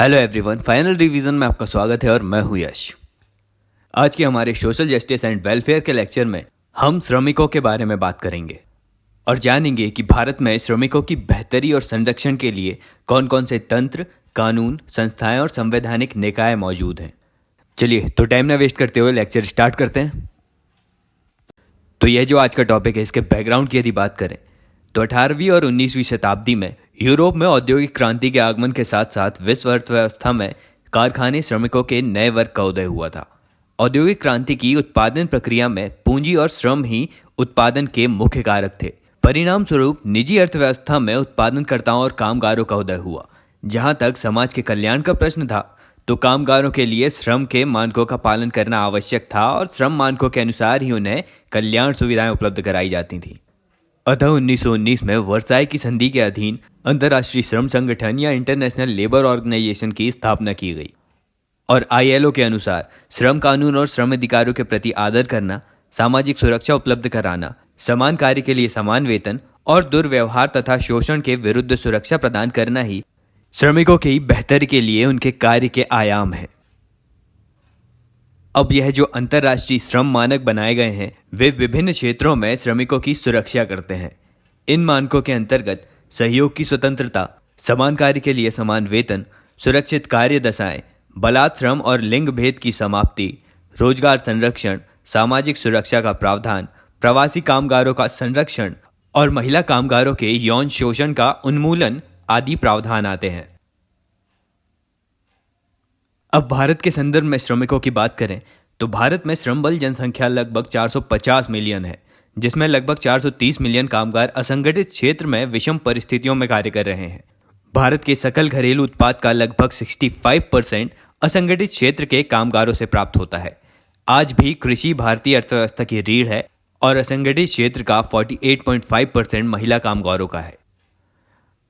Hello everyone, final revision में आपका स्वागत है और मैं हूं यश। आज के हमारे सोशल जस्टिस एंड वेलफेयर के लेक्चर में हम श्रमिकों के बारे में बात करेंगे और जानेंगे कि भारत में श्रमिकों की बेहतरी और संरक्षण के लिए कौन कौन से तंत्र, कानून, संस्थाएं और संवैधानिक निकाय मौजूद हैं। चलिए तो टाइम ना वेस्ट करते हुए लेक्चर स्टार्ट करते हैं। तो यह जो आज का टॉपिक है, इसके बैकग्राउंड की यदि बात करें तो 18वीं और 19वीं शताब्दी में यूरोप में औद्योगिक क्रांति के आगमन के साथ साथ विश्व अर्थव्यवस्था में कारखाने श्रमिकों के नए वर्ग का उदय हुआ था। औद्योगिक क्रांति की उत्पादन प्रक्रिया में पूंजी और श्रम ही उत्पादन के मुख्य कारक थे। परिणाम स्वरूप निजी अर्थव्यवस्था में उत्पादनकर्ताओं और कामगारों का उदय हुआ। जहां तक समाज के कल्याण का प्रश्न था तो कामगारों के लिए श्रम के मानकों का पालन करना आवश्यक था और श्रम मानकों के अनुसार ही उन्हें कल्याण सुविधाएं उपलब्ध कराई जाती थीं। अतः 1919 में वर्साई की संधि के अधीन अंतर्राष्ट्रीय श्रम संगठन या इंटरनेशनल लेबर ऑर्गेनाइजेशन की स्थापना की गई और ILO के अनुसार श्रम कानून और श्रम अधिकारों के प्रति आदर करना, सामाजिक सुरक्षा उपलब्ध कराना, समान कार्य के लिए समान वेतन और दुर्व्यवहार तथा शोषण के विरुद्ध सुरक्षा प्रदान करना ही श्रमिकों की बेहतरी के लिए उनके कार्य के आयाम है। अब यह जो अंतर्राष्ट्रीय श्रम मानक बनाए गए हैं वे विभिन्न क्षेत्रों में श्रमिकों की सुरक्षा करते हैं। इन मानकों के अंतर्गत सहयोग की स्वतंत्रता, समान कार्य के लिए समान वेतन, सुरक्षित कार्य दशाएं, बलात् श्रम और लिंग भेद की समाप्ति, रोजगार संरक्षण, सामाजिक सुरक्षा का प्रावधान, प्रवासी कामगारों का संरक्षण और महिला कामगारों के यौन शोषण का उन्मूलन आदि प्रावधान आते हैं। अब भारत के संदर्भ में श्रमिकों की बात करें तो भारत में श्रम बल जनसंख्या लगभग 450 मिलियन है, जिसमें लगभग 430 मिलियन कामगार असंगठित क्षेत्र में विषम परिस्थितियों में कार्य कर रहे हैं। भारत के सकल घरेलू उत्पाद का लगभग 65% असंगठित क्षेत्र के कामगारों से प्राप्त होता है। आज भी कृषि भारतीय अर्थव्यवस्था की रीढ़ है और असंगठित क्षेत्र का 48.5% महिला कामगारों का है।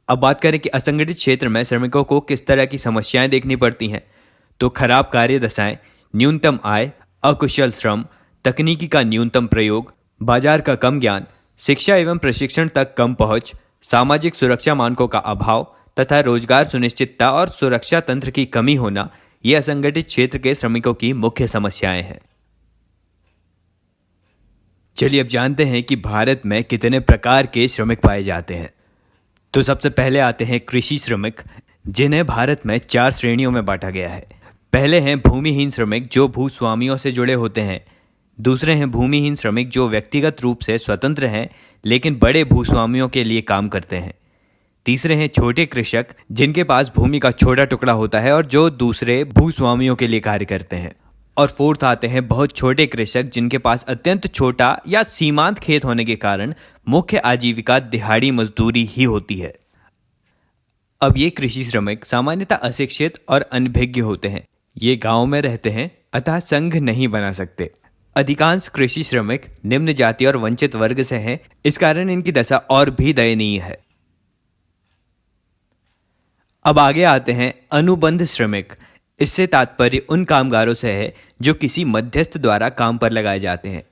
अब बात करें कि असंगठित क्षेत्र में श्रमिकों को किस तरह की समस्याएं देखनी पड़ती हैं तो खराब कार्य दशाएं, न्यूनतम आय, अकुशल श्रम, तकनीकी का न्यूनतम प्रयोग, बाजार का कम ज्ञान, शिक्षा एवं प्रशिक्षण तक कम पहुंच, सामाजिक सुरक्षा मानकों का अभाव तथा रोजगार सुनिश्चितता और सुरक्षा तंत्र की कमी होना ये असंगठित क्षेत्र के श्रमिकों की मुख्य समस्याएं हैं। चलिए अब जानते हैं कि भारत में कितने प्रकार के श्रमिक पाए जाते हैं। तो सबसे पहले आते हैं कृषि श्रमिक, जिन्हें भारत में 4 श्रेणियों में बांटा गया है। पहले हैं भूमिहीन श्रमिक जो भूस्वामियों से जुड़े होते हैं। दूसरे हैं भूमिहीन श्रमिक जो व्यक्तिगत रूप से स्वतंत्र हैं लेकिन बड़े भूस्वामियों के लिए काम करते हैं। तीसरे हैं छोटे कृषक जिनके पास भूमि का छोटा टुकड़ा होता है और जो दूसरे भूस्वामियों के लिए कार्य करते हैं। और फोर्थ आते हैं बहुत छोटे कृषक जिनके पास अत्यंत छोटा या सीमांत खेत होने के कारण मुख्य आजीविका दिहाड़ी मजदूरी ही होती है। अब ये कृषि श्रमिक सामान्यतः अशिक्षित और अनभिज्ञ होते हैं। ये गांव में रहते हैं अतः संघ नहीं बना सकते। अधिकांश कृषि श्रमिक निम्न जाति और वंचित वर्ग से हैं, इस कारण इनकी दशा और भी दयनीय है। अब आगे आते हैं अनुबंध श्रमिक। इससे तात्पर्य उन कामगारों से है जो किसी मध्यस्थ द्वारा काम पर लगाए जाते हैं।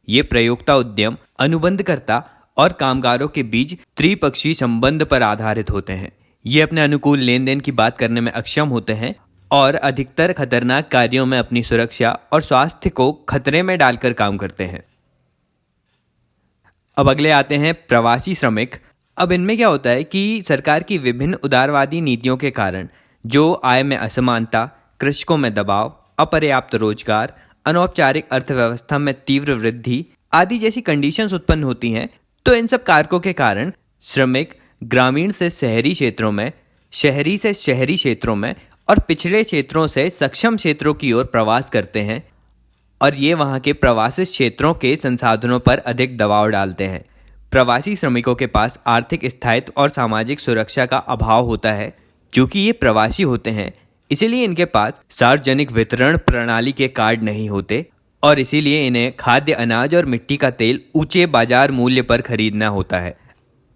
ये प्रयोक्ता उद्यम, अनुबंधकर्ता और कामगारों के बीच त्रिपक्षीय संबंध पर आधारित होते हैं। ये अपने अनुकूल लेन देन की बात करने में अक्षम होते हैं और अधिकतर खतरनाक कार्यों में अपनी सुरक्षा और स्वास्थ्य को खतरे में डालकर काम करते हैं। अब अगले आते हैं प्रवासी श्रमिक। अब इनमें क्या होता है कि सरकार की विभिन्न उदारवादी नीतियों के कारण जो आय में असमानता, कृषकों में दबाव, अपर्याप्त रोजगार, अनौपचारिक अर्थव्यवस्था में तीव्र वृद्धि आदि जैसी कंडीशंस उत्पन्न होती हैं, तो इन सब कारकों के कारण श्रमिक ग्रामीण से शहरी क्षेत्रों में, शहरी से शहरी क्षेत्रों में और पिछड़े क्षेत्रों से सक्षम क्षेत्रों की ओर प्रवास करते हैं और ये वहाँ के प्रवासी क्षेत्रों के संसाधनों पर अधिक दबाव डालते हैं। प्रवासी श्रमिकों के पास आर्थिक स्थायित्व और सामाजिक सुरक्षा का अभाव होता है। चूँकि ये प्रवासी होते हैं इसीलिए इनके पास सार्वजनिक वितरण प्रणाली के कार्ड नहीं होते और इसीलिए इन्हें खाद्य अनाज और मिट्टी का तेल ऊंचे बाजार मूल्य पर खरीदना होता है।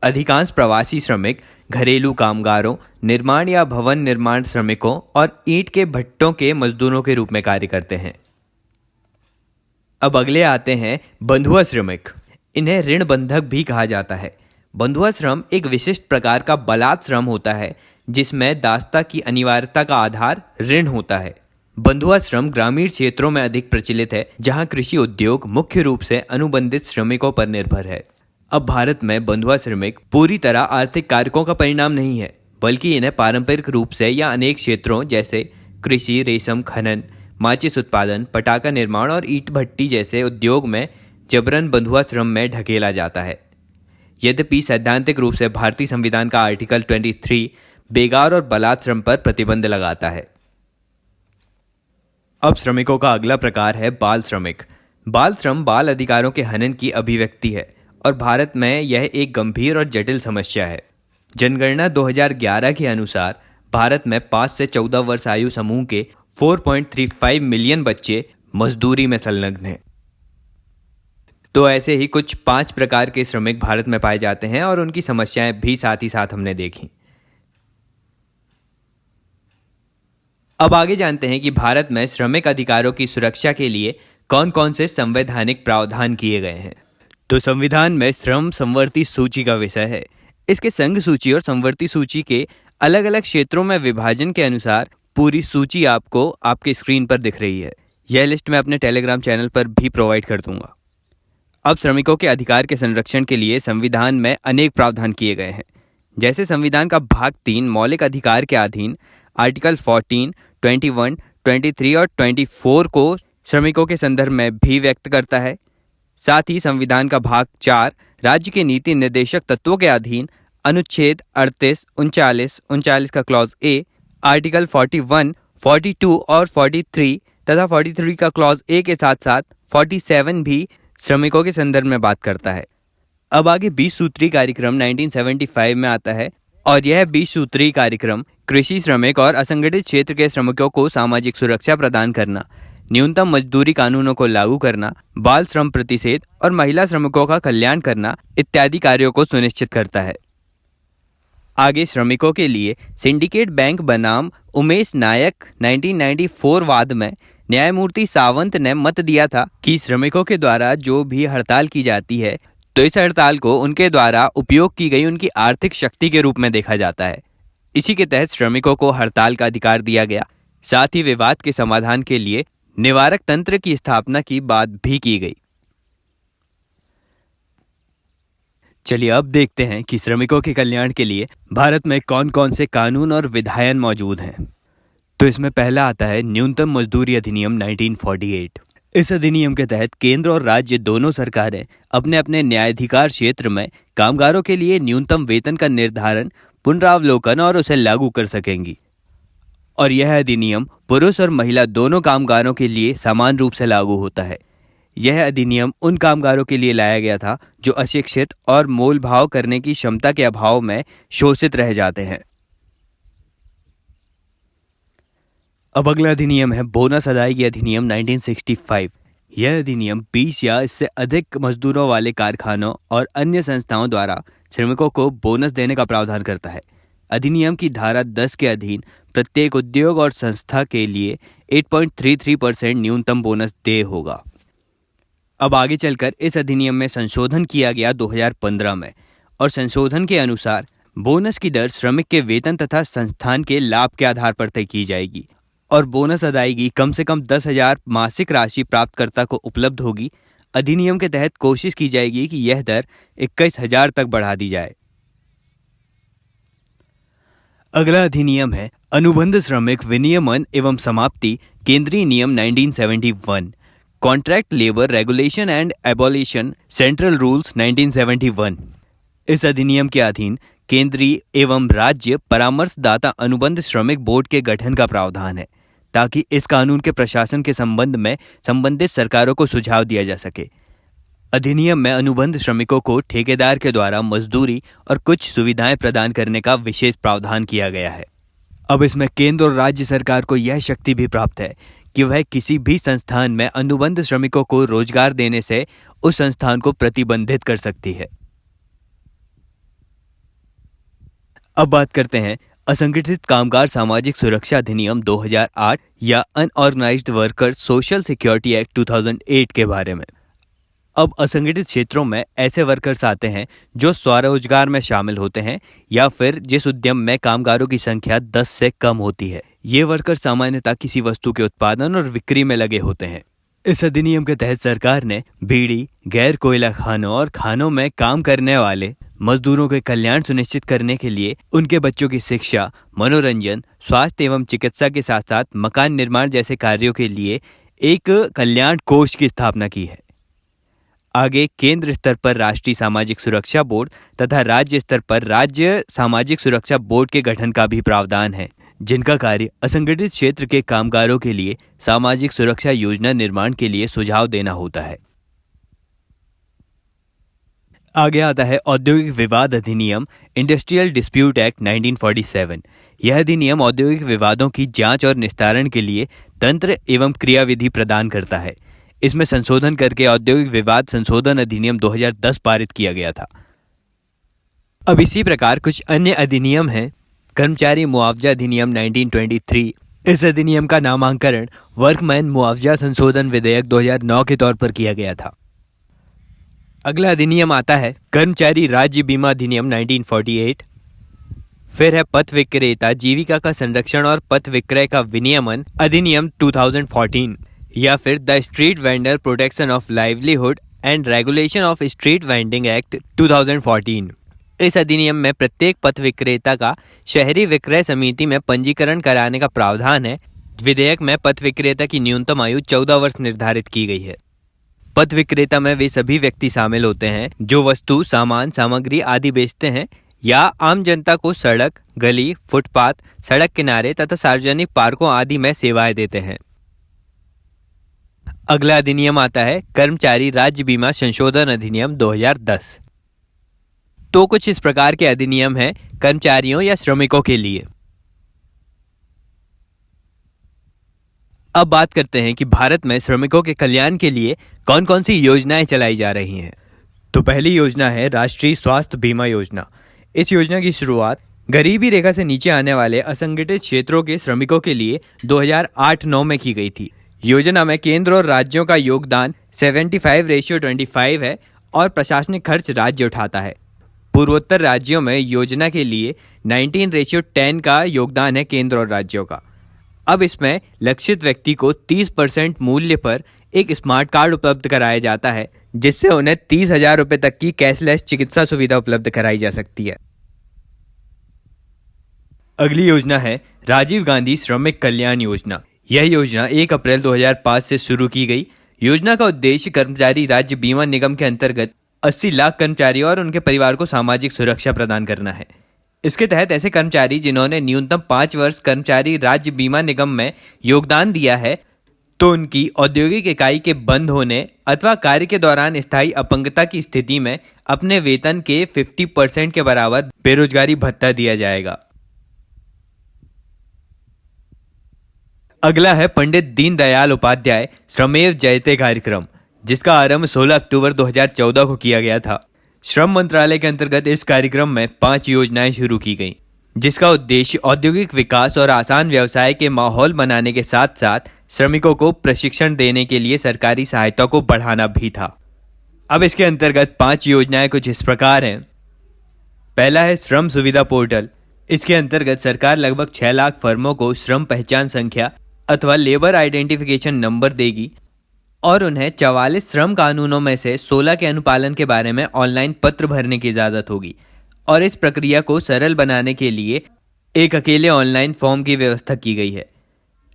अधिकांश प्रवासी श्रमिक घरेलू कामगारों, निर्माण या भवन निर्माण श्रमिकों और ईंट के भट्टों के मजदूरों के रूप में कार्य करते हैं। अब अगले आते हैं बंधुआ श्रमिक। इन्हें ऋण बंधक भी कहा जाता है। बंधुआ श्रम एक विशिष्ट प्रकार का बलात् श्रम होता है जिसमें दास्ता की अनिवार्यता का आधार ऋण होता है। बंधुआ श्रम ग्रामीण क्षेत्रों में अधिक प्रचलित है, जहां कृषि उद्योग मुख्य रूप से अनुबंधित श्रमिकों पर निर्भर है। अब भारत में बंधुआ श्रमिक पूरी तरह आर्थिक कारकों का परिणाम नहीं है, बल्कि इन्हें पारंपरिक रूप से या अनेक क्षेत्रों जैसे कृषि, रेशम खनन, माचिस उत्पादन, पटाखा निर्माण और ईंट भट्टी जैसे उद्योग में जबरन बंधुआ श्रम में ढकेला जाता है। यद्यपि सैद्धांतिक रूप से भारतीय संविधान का आर्टिकल 23 बेगार और बलात् श्रम पर प्रतिबंध लगाता है। अब श्रमिकों का अगला प्रकार है बाल श्रमिक। बाल श्रम बाल अधिकारों के हनन की अभिव्यक्ति है और भारत में यह एक गंभीर और जटिल समस्या है। जनगणना 2011 के अनुसार भारत में 5 से 14 वर्ष आयु समूह के 4.35 मिलियन बच्चे मजदूरी में संलग्न हैं। तो ऐसे ही कुछ 5 प्रकार के श्रमिक भारत में पाए जाते हैं और उनकी समस्याएं भी साथ ही साथ हमने देखी। अब आगे जानते हैं कि भारत में श्रमिक अधिकारों की सुरक्षा के लिए कौन कौन से संवैधानिक प्रावधान किए गए हैं। तो संविधान में श्रम संवर्ती सूची का विषय है। इसके संघ सूची और संवर्ती सूची के अलग अलग क्षेत्रों में विभाजन के अनुसार पूरी सूची आपको आपके स्क्रीन पर दिख रही है। यह लिस्ट मैं अपने टेलीग्राम चैनल पर भी प्रोवाइड कर दूंगा। अब श्रमिकों के अधिकार के संरक्षण के लिए संविधान में अनेक प्रावधान किए गए हैं। जैसे संविधान का भाग 3 मौलिक अधिकार के अधीन आर्टिकल 14, 21, 23 और 24 को श्रमिकों के संदर्भ में भी व्यक्त करता है। साथ ही संविधान का भाग 4 राज्य के नीति निर्देशक तत्वों के अधीन अनुच्छेद 38, 39 का क्लॉज ए, आर्टिकल 41, 42 और 43 तथा 43 का क्लॉज ए के साथ साथ 47 भी श्रमिकों के संदर्भ में बात करता है। अब आगे 20 सूत्री कार्यक्रम 1975 में आता है और यह 20 सूत्री कार्यक्रम कृषि श्रमिक और असंगठित क्षेत्र के श्रमिकों को सामाजिक सुरक्षा प्रदान करना, न्यूनतम मजदूरी कानूनों को लागू करना, बाल श्रम प्रतिषेध और महिला श्रमिकों का कल्याण करना इत्यादि कार्यों को सुनिश्चित करता है। आगे श्रमिकों के लिए सिंडिकेट बैंक बनाम उमेश नायक 1994 वाद में न्यायमूर्ति सावंत ने मत दिया था कि श्रमिकों के द्वारा जो भी हड़ताल की जाती है तो इस हड़ताल को उनके द्वारा उपयोग की गई उनकी आर्थिक शक्ति के रूप में देखा जाता है। इसी के तहत श्रमिकों को हड़ताल का अधिकार दिया गया। साथ ही विवाद के समाधान के लिए निवारक तंत्र की स्थापना की बात भी की गई। चलिए अब देखते हैं कि श्रमिकों के कल्याण के लिए भारत में कौन कौन से कानून और विधायन मौजूद हैं। तो इसमें पहला आता है न्यूनतम मजदूरी अधिनियम 1948। इस अधिनियम के तहत केंद्र और राज्य दोनों सरकारें अपने अपने न्यायाधिकार क्षेत्र में कामगारों के लिए न्यूनतम वेतन का निर्धारण, पुनरावलोकन और उसे लागू कर सकेंगी। और यह अधिनियम पुरुष और महिला दोनों कामगारों के लिए समान रूप से लागू होता है। यह अधिनियम उन कामगारों के लिए लाया गया था जो अशिक्षित और मोल भाव करने की क्षमता के अभाव में शोषित रह जाते हैं। अब अगला अधिनियम है बोनस अदायगी अधिनियम 1965। यह अधिनियम 20 या इससे अधिक मजदूरों वाले कारखानों और अन्य संस्थाओं द्वारा श्रमिकों को बोनस देने का प्रावधान करता है। अधिनियम की धारा 10 के अधीन प्रत्येक उद्योग और संस्था के लिए 8.33% न्यूनतम बोनस देय होगा। अब आगे चलकर इस अधिनियम में संशोधन किया गया 2015 में और संशोधन के अनुसार बोनस की दर श्रमिक के वेतन तथा संस्थान के लाभ के आधार पर तय की जाएगी और बोनस अदायगी कम से कम 10,000 मासिक राशि प्राप्तकर्ता को उपलब्ध होगी। अधिनियम के तहत कोशिश की जाएगी कि यह दर 21,000 तक बढ़ा दी जाए। अगला अधिनियम है अनुबंध श्रमिक विनियमन एवं समाप्ति केंद्रीय नियम 1971, contract labour regulation and abolition central rules 1971। इस अधिनियम के अधीन केंद्रीय एवं राज्य परामर्शदाता अनुबंध श्रमिक बोर्ड के गठन का प्रावधान है ताकि इस कानून के प्रशासन के संबंध में संबंधित सरकारों को सुझाव दिया जा सके। अधिनियम में अनुबंध श्रमिकों को ठेकेदार के द्वारा मजदूरी और कुछ सुविधाएं प्रदान करने का विशेष प्रावधान किया गया है। अब इसमें केंद्र और राज्य सरकार को यह शक्ति भी प्राप्त है कि वह किसी भी संस्थान में अनुबंध श्रमिकों को रोजगार देने से उस संस्थान को प्रतिबंधित कर सकती है। अब बात करते हैं असंगठित कामगार सामाजिक सुरक्षा अधिनियम 2008 या unorganised worker social security act 2008 के बारे में। अब असंगठित क्षेत्रों में ऐसे वर्कर्स आते हैं जो स्वरोजगार में शामिल होते हैं या फिर जिस उद्यम में कामगारों की संख्या 10 से कम होती है। ये वर्कर सामान्यतः किसी वस्तु के उत्पादन और बिक्री में लगे होते हैं। इस अधिनियम के तहत सरकार ने बीड़ी, गैर कोयला खानों और खानों में काम करने वाले मजदूरों के कल्याण सुनिश्चित करने के लिए उनके बच्चों की शिक्षा, मनोरंजन, स्वास्थ्य एवं चिकित्सा के साथ साथ मकान निर्माण जैसे कार्यों के लिए एक कल्याण कोष की स्थापना की है। आगे केंद्र स्तर पर राष्ट्रीय सामाजिक सुरक्षा बोर्ड तथा राज्य स्तर पर राज्य सामाजिक सुरक्षा बोर्ड के गठन का भी प्रावधान है, जिनका कार्य असंगठित क्षेत्र के कामगारों के लिए सामाजिक सुरक्षा योजना निर्माण के लिए सुझाव देना होता है। आगे आता है औद्योगिक विवाद अधिनियम, इंडस्ट्रियल डिस्प्यूट एक्ट 1947। यह अधिनियम औद्योगिक विवादों की जांच और निस्तारण के लिए तंत्र एवं क्रियाविधि प्रदान करता है। इसमें संशोधन करके औद्योगिक विवाद संशोधन अधिनियम 2010 पारित किया गया था। अब इसी प्रकार कुछ अन्य अधिनियम हैं। कर्मचारी मुआवजा अधिनियम 1923। इस अधिनियम का नामांकन वर्कमैन मुआवजा संशोधन विधेयक 2009 के तौर पर किया गया था। अगला अधिनियम आता है कर्मचारी राज्य बीमा अधिनियम 1948। फिर है पथ विक्रेता जीविका का संरक्षण और पथ विक्रय का विनियमन अधिनियम 2014, या फिर the street vendor protection of livelihood and regulation of street vending act 2014। इस अधिनियम में प्रत्येक पथ विक्रेता का शहरी विक्रय समिति में पंजीकरण कराने का प्रावधान है। विधेयक में पथ विक्रेता की न्यूनतम आयु 14 वर्ष निर्धारित की गई है। पथ विक्रेता में वे सभी व्यक्ति शामिल होते हैं जो वस्तु, सामान, सामग्री आदि बेचते हैं या आम जनता को सड़क, गली, फुटपाथ, सड़क किनारे तथा सार्वजनिक पार्कों आदि में सेवाएं देते हैं। अगला अधिनियम आता है कर्मचारी राज्य बीमा संशोधन अधिनियम 2010। तो कुछ इस प्रकार के अधिनियम हैं कर्मचारियों या श्रमिकों के लिए। अब बात करते हैं कि भारत में श्रमिकों के कल्याण के लिए कौन कौन सी योजनाएं चलाई जा रही हैं। तो पहली योजना है राष्ट्रीय स्वास्थ्य बीमा योजना। इस योजना की शुरुआत गरीबी रेखा से नीचे आने वाले असंगठित क्षेत्रों के श्रमिकों के लिए 2008-9 में की गई थी। योजना में केंद्र और राज्यों का योगदान 75:25 है और प्रशासनिक खर्च राज्य उठाता है। पूर्वोत्तर राज्यों में योजना के लिए 19:10 का योगदान है केंद्र और राज्यों का। अब इसमें लक्षित व्यक्ति को 30% मूल्य पर एक स्मार्ट कार्ड उपलब्ध कराया जाता है, जिससे उन्हें 30,000 रुपये तक की कैशलेस चिकित्सा सुविधा उपलब्ध कराई जा सकती है। अगली योजना है राजीव गांधी श्रमिक कल्याण योजना। यह योजना 1 अप्रैल 2005 से शुरू की गई। योजना का उद्देश्य कर्मचारी राज्य बीमा निगम के अंतर्गत 80 लाख कर्मचारियों और उनके परिवार को सामाजिक सुरक्षा प्रदान करना है। इसके तहत ऐसे कर्मचारी जिन्होंने न्यूनतम 5 वर्ष कर्मचारी राज्य बीमा निगम में योगदान दिया है, तो उनकी औद्योगिक इकाई के बंद होने अथवा कार्य के दौरान स्थायी अपंगता की स्थिति में अपने वेतन के 50% के बराबर बेरोजगारी भत्ता दिया जाएगा। अगला है पंडित दीनदयाल उपाध्याय श्रमेव जयते कार्यक्रम, जिसका आरंभ 16 अक्टूबर 2014 को किया गया था। श्रम मंत्रालय के अंतर्गत इस कार्यक्रम में 5 योजनाएं शुरू की गईं, जिसका उद्देश्य औद्योगिक विकास और आसान व्यवसाय के माहौल बनाने के साथ साथ श्रमिकों को प्रशिक्षण देने के लिए सरकारी सहायता को बढ़ाना भी था। अब इसके अंतर्गत 5 योजनाएं कुछ इस प्रकार हैं। पहला है श्रम सुविधा पोर्टल। इसके अंतर्गत सरकार लगभग 6 लाख फर्मों को श्रम पहचान संख्या अथवा लेबर आइडेंटिफिकेशन नंबर देगी और उन्हें 44 श्रम कानूनों में से 16 के अनुपालन के बारे में ऑनलाइन पत्र भरने की इजाज़त होगी। और इस प्रक्रिया को सरल बनाने के लिए एक अकेले ऑनलाइन फॉर्म की व्यवस्था की गई है।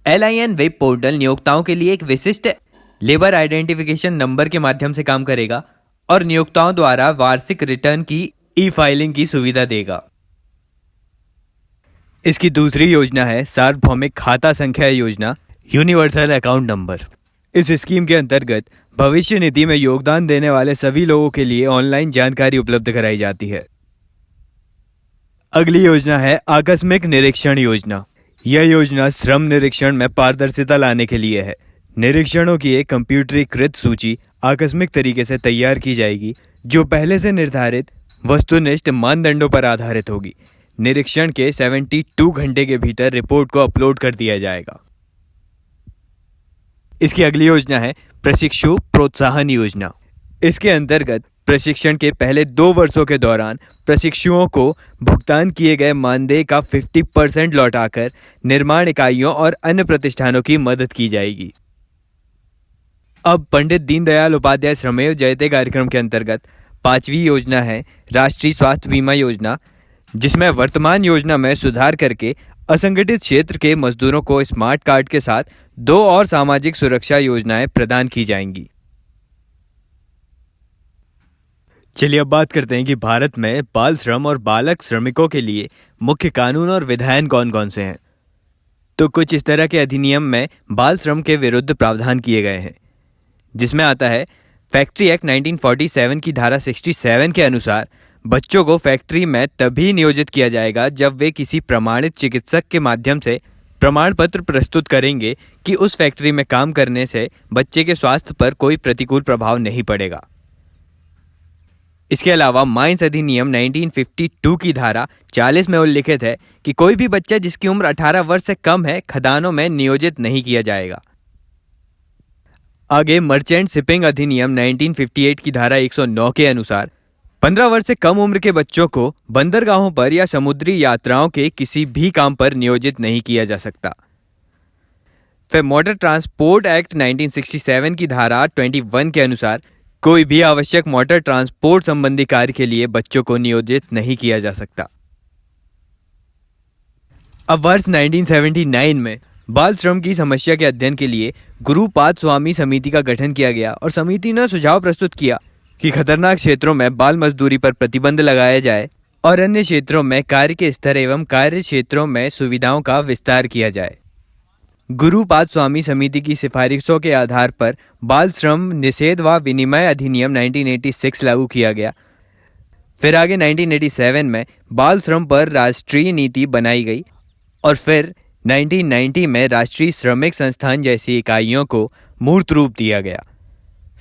LIN वेब पोर्टल नियोक्ताओं के लिए एक विशिष्ट लेबर आइडेंटिफिकेशन नंबर के माध्यम से काम करेगा और नियोक्ताओं द्वारा वार्षिक रिटर्न की ई-फाइलिंग की सुविधा देगा। इसकी दूसरी योजना है सार्वभौमिक खाता संख्या योजना, यूनिवर्सल अकाउंट नंबर। इस स्कीम के अंतर्गत भविष्य निधि में योगदान देने वाले सभी लोगों के लिए ऑनलाइन जानकारी उपलब्ध कराई जाती है। अगली योजना है आकस्मिक निरीक्षण योजना। यह योजना श्रम निरीक्षण में पारदर्शिता लाने के लिए है। निरीक्षणों की एक कंप्यूटरीकृत सूची आकस्मिक तरीके से तैयार की जाएगी, जो पहले से निर्धारित वस्तुनिष्ठ मानदंडों पर आधारित होगी। निरीक्षण के 72 घंटे के भीतर रिपोर्ट को अपलोड कर दिया जाएगा। इसकी अगली योजना है प्रशिक्षु प्रोत्साहन योजना। इसके अंतर्गत प्रशिक्षण के पहले 2 वर्षों के दौरान प्रशिक्षुओं को भुगतान किए गए मानदेय का 50% लौटाकर निर्माण इकाइयों और अन्य प्रतिष्ठानों की मदद की जाएगी। अब पंडित दीनदयाल उपाध्याय श्रमेव जयते कार्यक्रम के अंतर्गत 5वीं योजना है राष्ट्रीय स्वास्थ्य बीमा योजना, जिसमें वर्तमान योजना में सुधार करके असंगठित क्षेत्र के मजदूरों को स्मार्ट कार्ड के साथ 2 और सामाजिक सुरक्षा योजनाएं प्रदान की जाएंगी। चलिए अब बात करते हैं कि भारत में बाल श्रम और बालक श्रमिकों के लिए मुख्य कानून और विधायन कौन कौन से हैं। तो कुछ इस तरह के अधिनियम में बाल श्रम के विरुद्ध प्रावधान किए गए हैं, जिसमें आता है फैक्ट्री एक्ट 1947 की धारा 67 के अनुसार बच्चों को फैक्ट्री में तभी नियोजित किया जाएगा जब वे किसी प्रमाणित चिकित्सक के माध्यम से प्रमाण पत्र प्रस्तुत करेंगे कि उस फैक्ट्री में काम करने से बच्चे के स्वास्थ्य पर कोई प्रतिकूल प्रभाव नहीं पड़ेगा। इसके अलावा माइंस अधिनियम 1952 की धारा 40 में उल्लिखित है कि कोई भी बच्चा जिसकी उम्र 18 वर्ष से कम है खदानों में नियोजित नहीं किया जाएगा। आगे मर्चेंट शिपिंग अधिनियम 1958 की धारा 109 के अनुसार 15 वर्ष से कम उम्र के बच्चों को बंदरगाहों पर या समुद्री यात्राओं के किसी भी काम पर नियोजित नहीं किया जा सकता। फिर मोटर ट्रांसपोर्ट एक्ट 1967 की धारा 21 के अनुसार कोई भी आवश्यक मोटर ट्रांसपोर्ट संबंधी कार्य के लिए बच्चों को नियोजित नहीं किया जा सकता। अब वर्ष 1979 में बाल श्रम की समस्या के अध्ययन के लिए गुरुपाद स्वामी समिति का गठन किया गया और समिति ने सुझाव प्रस्तुत किया कि खतरनाक क्षेत्रों में बाल मजदूरी पर प्रतिबंध लगाया जाए और अन्य क्षेत्रों में कार्य के स्तर एवं कार्य क्षेत्रों में सुविधाओं का विस्तार किया जाए। गुरुपाद स्वामी समिति की सिफारिशों के आधार पर बाल श्रम निषेध व विनिमय अधिनियम 1986 लागू किया गया। फिर आगे 1987 में बाल श्रम पर राष्ट्रीय नीति बनाई गई और फिर 1990 में राष्ट्रीय श्रमिक संस्थान जैसी इकाइयों को मूर्त रूप दिया गया।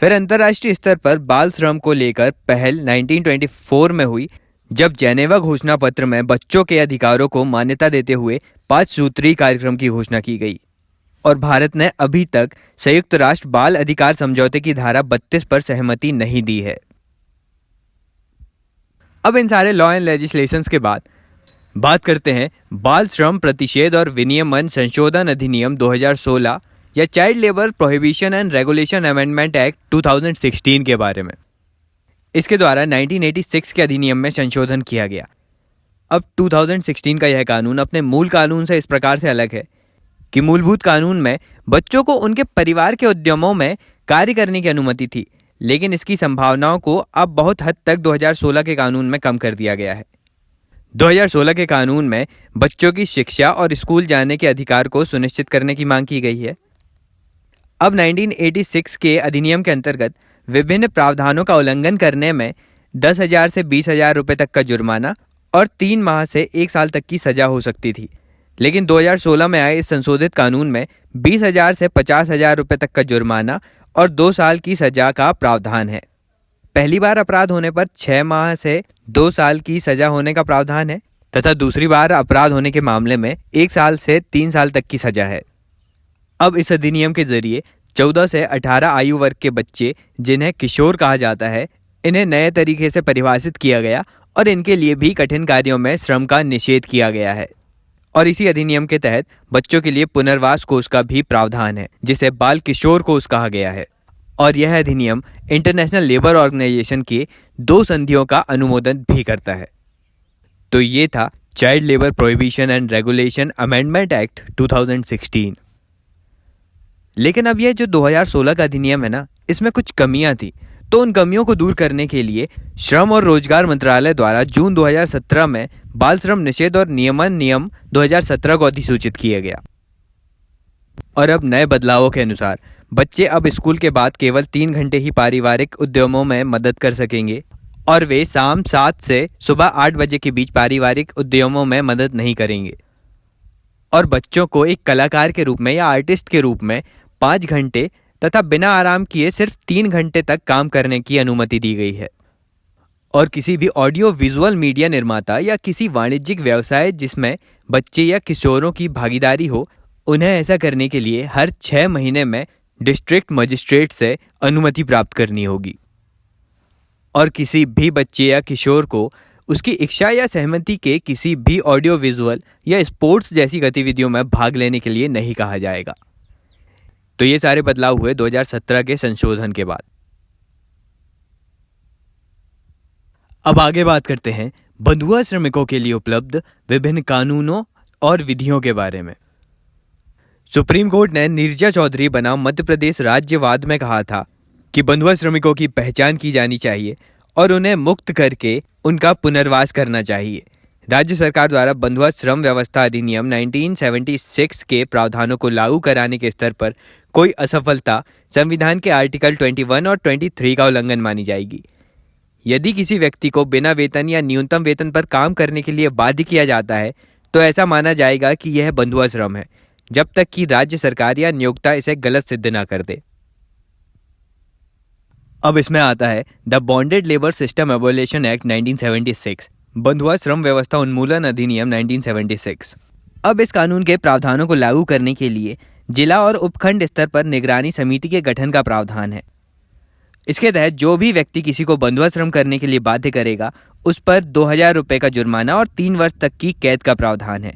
फिर अंतर्राष्ट्रीय स्तर पर बाल श्रम को लेकर पहल 1924 में हुई, जब जेनेवा घोषणा पत्र में बच्चों के अधिकारों को मान्यता देते हुए 5 सूत्रीय कार्यक्रम की घोषणा की गई और भारत ने अभी तक संयुक्त राष्ट्र बाल अधिकार समझौते की धारा 32 पर सहमति नहीं दी है। अब इन सारे लॉ एंड लेजिस्लेशंस के बाद बात करते हैं बाल श्रम प्रतिषेध और विनियमन संशोधन अधिनियम 2016 या child labour prohibition and regulation amendment act 2016 के बारे में। इसके द्वारा 1986 के अधिनियम में संशोधन किया गया। अब 2016 का यह कानून अपने मूल कानून से इस प्रकार से अलग है कि मूलभूत कानून में बच्चों को उनके परिवार के उद्यमों में कार्य करने की अनुमति थी, लेकिन इसकी संभावनाओं को अब बहुत हद तक 2016 के कानून में कम कर दिया गया है। 2016 के कानून में बच्चों की शिक्षा और स्कूल जाने के अधिकार को सुनिश्चित करने की मांग की गई है। अब 1986 के अधिनियम के अंतर्गत विभिन्न प्रावधानों का उल्लंघन करने में 10,000 से 20,000 रुपये तक का जुर्माना और 3 माह से 1 साल तक की सजा हो सकती थी, लेकिन 2016 में आए इस संशोधित कानून में 20,000 से 50,000 रुपये तक का जुर्माना और 2 साल की सजा का प्रावधान है। पहली बार अपराध होने पर 6 माह से 2 साल की सजा होने का प्रावधान है तथा दूसरी बार अपराध होने के मामले में 1 साल से 3 साल तक की सजा है। अब इस अधिनियम के जरिए 14 से 18 आयु वर्ग के बच्चे, जिन्हें किशोर कहा जाता है, इन्हें नए तरीके से परिभाषित किया गया और इनके लिए भी कठिन कार्यों में श्रम का निषेध किया गया है। और इसी अधिनियम के तहत बच्चों के लिए पुनर्वास कोष का भी प्रावधान है, जिसे बाल किशोर कोष कहा गया है। और यह अधिनियम इंटरनेशनल लेबर ऑर्गेनाइजेशन की 2 संधियों का अनुमोदन भी करता है। तो ये था child labour prohibition and regulation amendment act 2016। लेकिन अब यह जो 2016 का अधिनियम है ना, इसमें कुछ कमियां थी, तो उन कमियों को दूर करने के लिए श्रम और रोजगार मंत्रालय द्वारा जून 2017 में बाल श्रम निषेध और नियमन नियम 2017 को अधिसूचित किया गया। और अब नए बदलावों के अनुसार बच्चे अब स्कूल के बाद केवल 3 घंटे ही पारिवारिक उद्यमों में मदद कर सकेंगे और वे शाम 7 से सुबह 8 बजे के बीच पारिवारिक उद्यमों में मदद नहीं करेंगे। और बच्चों को एक कलाकार के रूप में या आर्टिस्ट के रूप में 5 घंटे तथा बिना आराम किए सिर्फ 3 घंटे तक काम करने की अनुमति दी गई है। और किसी भी ऑडियो विजुअल मीडिया निर्माता या किसी वाणिज्यिक व्यवसाय जिसमें बच्चे या किशोरों की भागीदारी हो, उन्हें ऐसा करने के लिए हर 6 महीने में डिस्ट्रिक्ट मजिस्ट्रेट से अनुमति प्राप्त करनी होगी। और किसी भी बच्चे या किशोर को उसकी इच्छा या सहमति के किसी भी ऑडियो विजुअल या स्पोर्ट्स जैसी गतिविधियों में भाग लेने के लिए नहीं कहा जाएगा। तो ये सारे बदलाव हुए 2017 के संशोधन के बाद। अब आगे बात करते हैं बंधुआ श्रमिकों के लिए उपलब्ध विभिन्न कानूनों और विधियों के बारे में। सुप्रीम कोर्ट ने नीरजा चौधरी बनाम मध्य प्रदेश राज्यवाद में कहा था कि बंधुआ श्रमिकों की पहचान की जानी चाहिए और उन्हें मुक्त करके उनका पुनर्वास करना चाहिए। राज्य सरकार द्वारा बंधुआ श्रम व्यवस्था अधिनियम 1976 के प्रावधानों को लागू कराने के स्तर पर कोई असफलता संविधान के आर्टिकल 21 और 23 का उल्लंघन मानी जाएगी। यदि किसी व्यक्ति को बिना वेतन या न्यूनतम वेतन पर काम करने के लिए बाध्य किया जाता है तो ऐसा माना जाएगा कि यह बंधुआ श्रम है, जब तक कि राज्य सरकार या नियोक्ता इसे गलत सिद्ध न कर दे। अब इसमें आता है the bonded labour system abolition act 1976, बंधुआ श्रम व्यवस्था उन्मूलन अधिनियम 1976। अब इस कानून के प्रावधानों को लागू करने के लिए जिला और उपखंड स्तर पर निगरानी समिति के गठन का प्रावधान है। इसके तहत जो भी व्यक्ति किसी को बंधुआ श्रम करने के लिए बाध्य करेगा उस पर 2000 रुपये का जुर्माना और 3 वर्ष तक की कैद का प्रावधान है।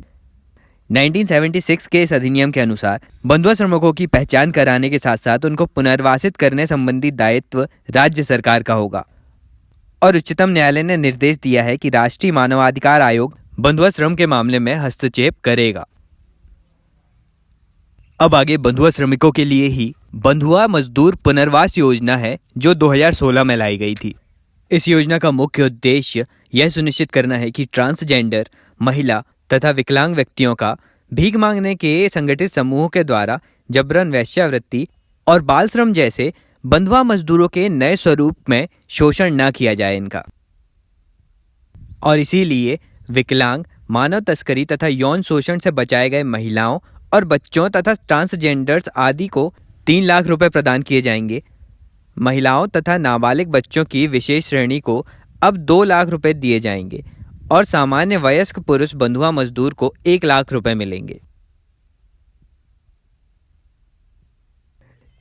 1976 के इस अधिनियम के अनुसार बंधुआ श्रमिकों की पहचान कराने के साथ साथ उनको पुनर्वासित करने संबंधी दायित्व राज्य सरकार का होगा और उच्चतम न्यायालय ने निर्देश दिया है कि राष्ट्रीय मानवाधिकार आयोग बंधुआ श्रम के मामले में हस्तक्षेप करेगा। अब आगे बंधुआ श्रमिकों के लिए ही बंधुआ मजदूर पुनर्वास योजना है जो 2016 में लाई गई थी। इस योजना का मुख्य उद्देश्य यह सुनिश्चित करना है कि ट्रांसजेंडर, महिला तथा विकलांग व्यक्तियों का भीख मांगने के संगठित समूहों के द्वारा जबरन वेश्यावृत्ति और बाल श्रम जैसे बंधुआ मजदूरों के नए स्वरूप में शोषण न किया जाए इनका। और इसीलिए विकलांग, मानव तस्करी तथा यौन शोषण से बचाए गए महिलाओं और बच्चों तथा ट्रांसजेंडर्स आदि को 3 लाख रुपए प्रदान किए जाएंगे। महिलाओं तथा नाबालिग बच्चों की विशेष श्रेणी को अब 2 लाख रुपए दिए जाएंगे और सामान्य वयस्क पुरुष बंधुआ मजदूर को 1 लाख रुपए मिलेंगे।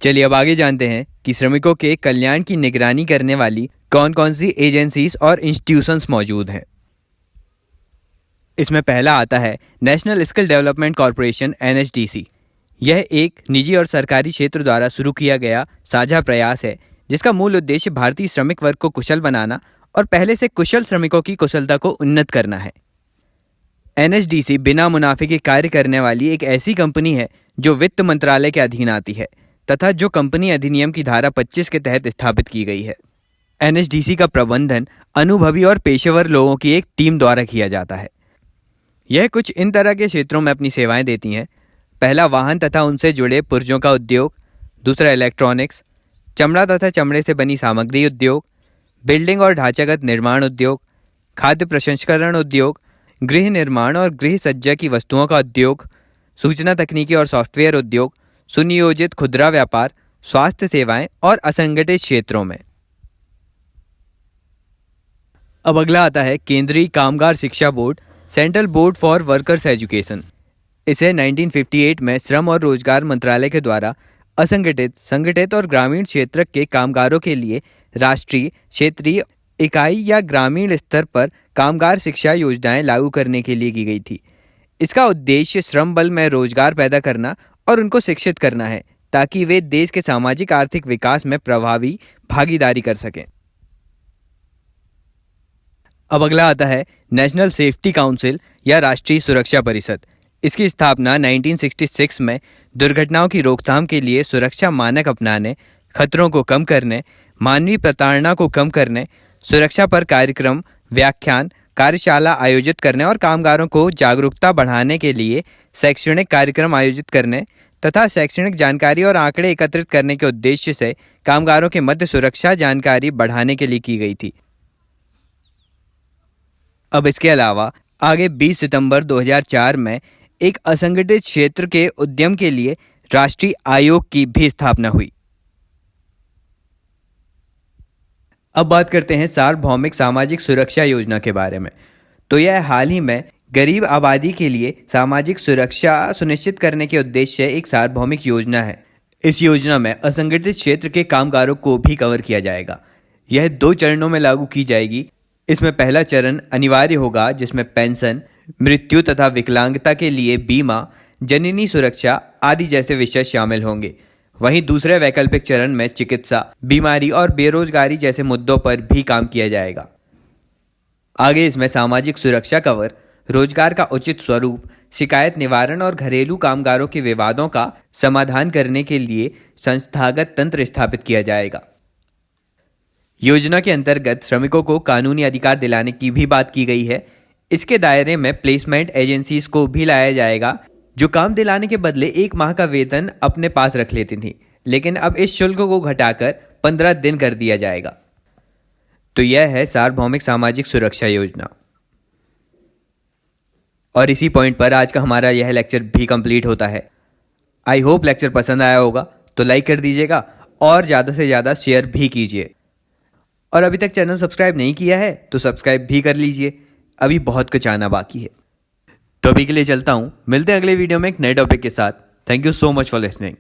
चलिए अब आगे जानते हैं कि श्रमिकों के कल्याण की निगरानी करने वाली कौन कौन सी एजेंसीज और इंस्टीट्यूशंस मौजूद हैं। इसमें पहला आता है national skill development corporation NSDC। यह एक निजी और सरकारी क्षेत्र द्वारा शुरू किया गया साझा प्रयास है जिसका मूल उद्देश्य भारतीय श्रमिक वर्ग को कुशल बनाना और पहले से कुशल श्रमिकों की कुशलता को उन्नत करना है। NSDC बिना मुनाफे के कार्य करने वाली एक ऐसी कंपनी है जो वित्त मंत्रालय के अधीन आती है तथा जो कंपनी अधिनियम की धारा 25 के तहत स्थापित की गई है। NSDC का प्रबंधन अनुभवी और पेशेवर लोगों की एक टीम द्वारा किया जाता है। यह कुछ इन तरह के क्षेत्रों में अपनी सेवाएं देती हैं। पहला, वाहन तथा उनसे जुड़े पुर्जों का उद्योग। दूसरा, इलेक्ट्रॉनिक्स, चमड़ा तथा चमड़े से बनी सामग्री उद्योग, बिल्डिंग और ढांचागत निर्माण उद्योग, खाद्य प्रसंस्करण उद्योग, गृह निर्माण और गृह सज्जा की वस्तुओं का उद्योग, सूचना तकनीकी और सॉफ्टवेयर उद्योग, सुनियोजित खुदरा व्यापार, स्वास्थ्य सेवाएं और असंगठित क्षेत्रों में। अब अगला आता है केंद्रीय कामगार शिक्षा board, central board for workers education. इसे 1958 में श्रम और रोजगार मंत्रालय के द्वारा असंगठित, संगठित और ग्रामीण क्षेत्र के कामगारों के लिए राष्ट्रीय, क्षेत्रीय इकाई या ग्रामीण स्तर पर कामगार शिक्षा योजनाएं लागू करने के लिए की गई थी। इसका उद्देश्य श्रम बल में रोजगार पैदा करना और उनको शिक्षित करना है ताकि वे देश के सामाजिक आर्थिक विकास में प्रभावी भागीदारी कर सकें। अब अगला आता है नेशनल सेफ्टी काउंसिल या राष्ट्रीय सुरक्षा परिषद। इसकी स्थापना 1966 में दुर्घटनाओं की रोकथाम के लिए सुरक्षा मानक अपनाने, खतरों को कम करने, मानवीय प्रताड़ना को कम करने, सुरक्षा पर कार्यक्रम, व्याख्यान, कार्यशाला आयोजित करने और कामगारों को जागरूकता बढ़ाने के लिए शैक्षणिक कार्यक्रम आयोजित करने तथा शैक्षणिक जानकारी और आंकड़े एकत्रित करने के उद्देश्य से कामगारों के मध्य सुरक्षा जानकारी बढ़ाने के लिए की गई थी। अब इसके अलावा आगे 20 सितंबर 2004 में एक असंगठित क्षेत्र के उद्यम के लिए राष्ट्रीय आयोग की भी स्थापना हुई। अब बात करते हैं सार्वभौमिक सामाजिक सुरक्षा योजना के बारे में। तो यह हाल ही में गरीब आबादी के लिए सामाजिक सुरक्षा सुनिश्चित करने के उद्देश्य से एक सार्वभौमिक योजना है। इस योजना में असंगठित क्षेत्र के कामगारों को भी कवर किया जाएगा। यह 2 चरणों में लागू की जाएगी। इसमें पहला चरण अनिवार्य होगा, जिसमें पेंशन, मृत्यु तथा विकलांगता के लिए बीमा, जननी सुरक्षा आदि जैसे विषय शामिल होंगे। वहीं दूसरे वैकल्पिक चरण में चिकित्सा, बीमारी और बेरोजगारी जैसे मुद्दों पर भी काम किया जाएगा। आगे इसमें सामाजिक सुरक्षा कवर, रोजगार का उचित स्वरूप, शिकायत निवारण और घरेलू कामगारों के विवादों का समाधान करने के लिए संस्थागत तंत्र स्थापित किया जाएगा। योजना के अंतर्गत श्रमिकों को कानूनी अधिकार दिलाने की भी बात की गई है। इसके दायरे में प्लेसमेंट एजेंसीज को भी लाया जाएगा, जो काम दिलाने के बदले 1 माह का वेतन अपने पास रख लेती थी, लेकिन अब इस शुल्क को घटाकर 15 दिन कर दिया जाएगा। तो यह है सार्वभौमिक सामाजिक सुरक्षा योजना। और इसी पॉइंट पर आज का हमारा यह लेक्चर भी कंप्लीट होता है। आई होप लेक्चर पसंद आया होगा, तो लाइक कर दीजिएगा और ज़्यादा से ज़्यादा शेयर भी कीजिए। और अभी तक चैनल सब्सक्राइब नहीं किया है तो सब्सक्राइब भी कर लीजिए, अभी बहुत कुछ आना बाकी है। तो अभी के लिए चलता हूँ, मिलते हैं अगले वीडियो में एक नए टॉपिक के साथ। Thank you so much for listening.